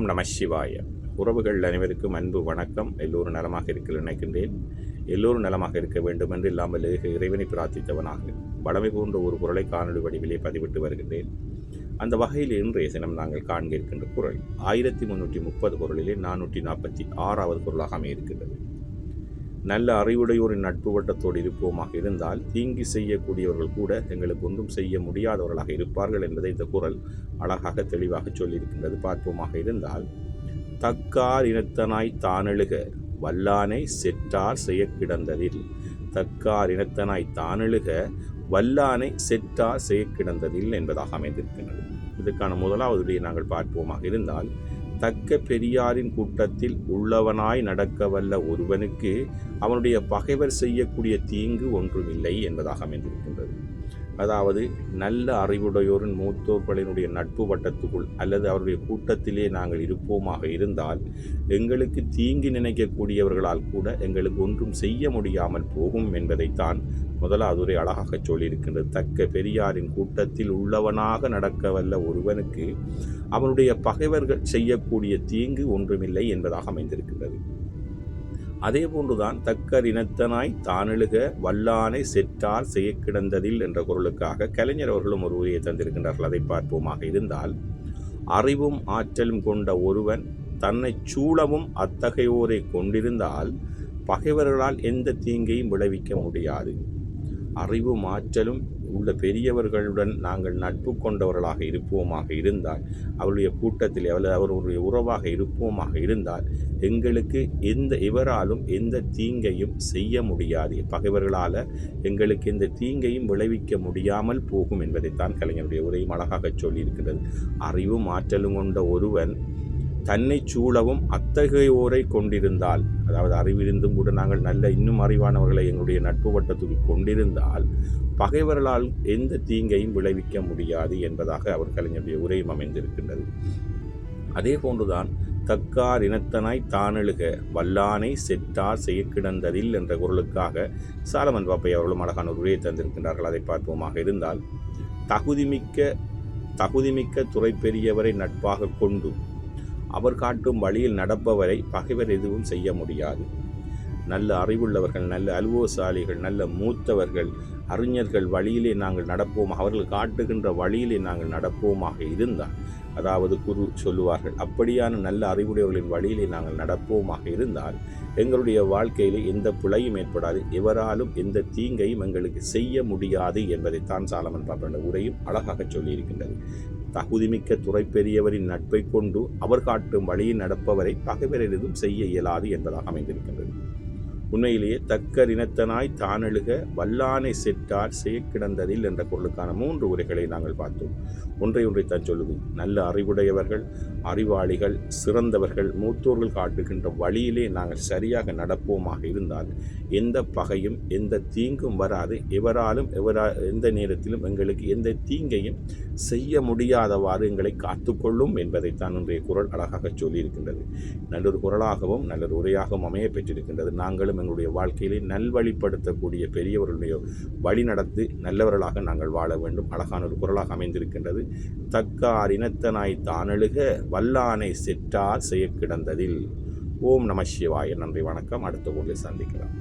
நம சிவாய. உறவுகள் அனைவருக்கும் அன்பு வணக்கம். எல்லோரும் நலமாக இருக்க நினைக்கின்றேன். எல்லோரும் நலமாக இருக்க வேண்டும் என்று இல்லாமல் இறைவனை பிரார்த்தித்தவனாக வளமை போன்ற ஒரு குரலை காணொலி வடிவிலே பதிவிட்டு வருகின்றேன். அந்த வகையில் இன்றைய தினம் நாங்கள் காண்க இருக்கின்ற குரல் 1330 குரலிலே 446வது குரலாக அமையிருக்கின்றது. நல்ல அறிவுடையோரின் நட்பு வட்டத்தோடு இருப்போமாக இருந்தால் தீங்கி செய்யக்கூடியவர்கள் கூட எங்களுக்கு ஒன்றும் செய்ய முடியாதவர்களாக இருப்பார்கள் என்பதை இந்த குரல் அழகாக தெளிவாக சொல்லியிருக்கின்றது. பார்ப்போமாக இருந்தால், தக்கார் இனத்தனாய் தானெழுக வல்லானை செற்றார் செய்ய கிடந்ததில். தக்கார் இனத்தனாய் தானெழுக வல்லானை செற்றார் செய்ய கிடந்ததில் என்பதாக அமைந்திருக்கின்றது. இதற்கான முதலாவதுடைய நாங்கள் பார்ப்போமாக இருந்தால், தக்க பெரியாரின் கூட்டத்தில் உள்ளவனாய் நடக்க வல்ல ஒருவனுக்கு அவனுடைய பகைவர் செய்யக்கூடிய தீங்கு ஒன்றுமில்லை என்பதாக அமைந்திருக்கின்றது. அதாவது நல்ல அறிவுடையோரின் மூத்தோர்களினுடைய நட்பு வட்டத்துக்குள் அல்லது அவருடைய கூட்டத்திலே நாங்கள் இருப்போமாக இருந்தால் எங்களுக்கு தீங்கு நினைக்கக்கூடியவர்களால் கூட எங்களுக்கு ஒன்றும் செய்ய முடியாமல் போகும் என்பதைத்தான் முதலாவதுரை அழகாக சொல்லியிருக்கின்றது. தக்க பெரியாரின் கூட்டத்தில் உள்ளவனாக நடக்க வல்ல ஒருவனுக்கு அவனுடைய பகைவர்கள் செய்யக்கூடிய தீங்கு ஒன்றுமில்லை என்பதாக அமைந்திருக்கின்றது. அதே போன்றுதான் தக்கர் இனத்தனாய் தானெழுக வல்லானை செற்றார் செய்ய கிடந்ததில் என்ற குரலுக்காக கலைஞர் அவர்களும் ஒரு உரையை தந்திருக்கின்றார்கள். அதை பார்ப்போமாக இருந்தால், அறிவும் ஆற்றலும் கொண்ட ஒருவன் தன்னை சூழவும் அத்தகையோரை கொண்டிருந்தால் பகைவர்களால் எந்த தீங்கையும் விளைவிக்க முடியாது. அறிவும் ஆற்றலும் உள்ள பெரியவர்களுடன் நாங்கள் நட்பு கொண்டவர்களாக இருப்போமாக இருந்தால், அவருடைய கூட்டத்தில் அவருடைய உறவாக இருப்போமாக இருந்தால் எங்களுக்கு எவராலும் எந்த தீங்கையும் செய்ய முடியாது. பகைவர்களால் எங்களுக்கு எந்த தீங்கையும் விளைவிக்க முடியாமல் போகும் என்பதைத்தான் கலைஞருடைய உரையும் அழகாக சொல்லியிருக்கிறது. அறிவும் ஆற்றலும் கொண்ட ஒருவன் தன்னை சூழவும் அத்தகையோரை கொண்டிருந்தால், அதாவது அறிவிருந்தும் கூட நாங்கள் நல்ல இன்னும் அறிவானவர்களை எங்களுடைய நட்பு வட்டத்தில் கொண்டிருந்தால் பகைவர்களால் எந்த தீங்கையும் விளைவிக்க முடியாது என்பதாக அவர் கலைஞருடைய உரையும் அமைந்திருக்கின்றது. அதே போன்றுதான் தக்கார் இனத்தனாய் தானெழுக வல்லானை செற்றார் செய்ய கிடந்ததில் என்ற குரலுக்காக சாலமன் பாப்பை அவர்களும் அழகான ஒரு உரையை தந்திருக்கின்றார்கள். அதை பார்ப்போமாக இருந்தால், தகுதிமிக்க துறை பெரியவரை நட்பாக கொண்டு அவர் காட்டும் வழியில் நடப்பவரை பகைவர் எதுவும் செய்ய முடியாது. நல்ல அறிவுள்ளவர்கள், நல்ல அலுவலசாலிகள், நல்ல மூத்தவர்கள், அறிஞர்கள் வழியிலே நாங்கள் நடப்போம், அவர்கள் காட்டுகின்ற வழியிலே நாங்கள் நடப்போமாக இருந்தால், அதாவது குரு சொல்லுவார்கள், அப்படியான நல்ல அறிவுடையவர்களின் வழியிலே நாங்கள் நடப்போமாக இருந்தால் எங்களுடைய வாழ்க்கையிலே எந்த பிழையும் ஏற்படாது, எவராலும் எந்த தீங்கையும் எங்களுக்கு செய்ய முடியாது என்பதைத்தான் சாலமன் பாப்பா உரையும் அழகாக சொல்லியிருக்கின்றது. தகுதிமிக்க துறை பெரியவரின் நட்பை கொண்டு அவர் காட்டும் வழியில் நடப்பவரை பகைவர் எதுவும் செய்ய இயலாது என்பதாக அமைந்திருக்கின்றது. உண்மையிலேயே தக்கர் இனத்தனாய் தானெழுக வல்லானை செற்றார் செய்ய கிடந்ததில் என்ற பொருளுக்கான 3 உரைகளை நாங்கள் பார்த்தோம். ஒன்றைத்தான் சொல்லுது. நல்ல அறிவுடையவர்கள், அறிவாளிகள், சிறந்தவர்கள், மூத்தோர்கள் காட்டுகின்ற வழியிலே நாங்கள் சரியாக நடப்போமாக இருந்தால் எந்த பகையும் எந்த தீங்கும் வராது. எவராலும் எந்த நேரத்திலும் எங்களுக்கு எந்த தீங்கையும் செய்ய முடியாதவாறு எங்களை காத்துக்கொள்ளும் என்பதைத்தான் இன்றைய குரல் அழகாக சொல்லியிருக்கின்றது. நல்லொரு குரலாகவும் நல்லொரு உரையாகவும் அமைய பெற்றிருக்கின்றது. நாங்களும் எங்களுடைய வாழ்க்கையிலே நல்வழிப்படுத்தக்கூடிய பெரியவர்களுடைய வழி நடந்து நல்லவர்களாக நாங்கள் வாழ வேண்டும். அழகான ஒரு குரலாக அமைந்திருக்கின்றது. தக்கார் இனத்தனாய் தானெழுக வல்லானை செற்றார் செய்ய கிடந்ததில். ஓம் நம சிவாய. நன்றி, வணக்கம். அடுத்த ஊரில் சந்திக்கலாம்.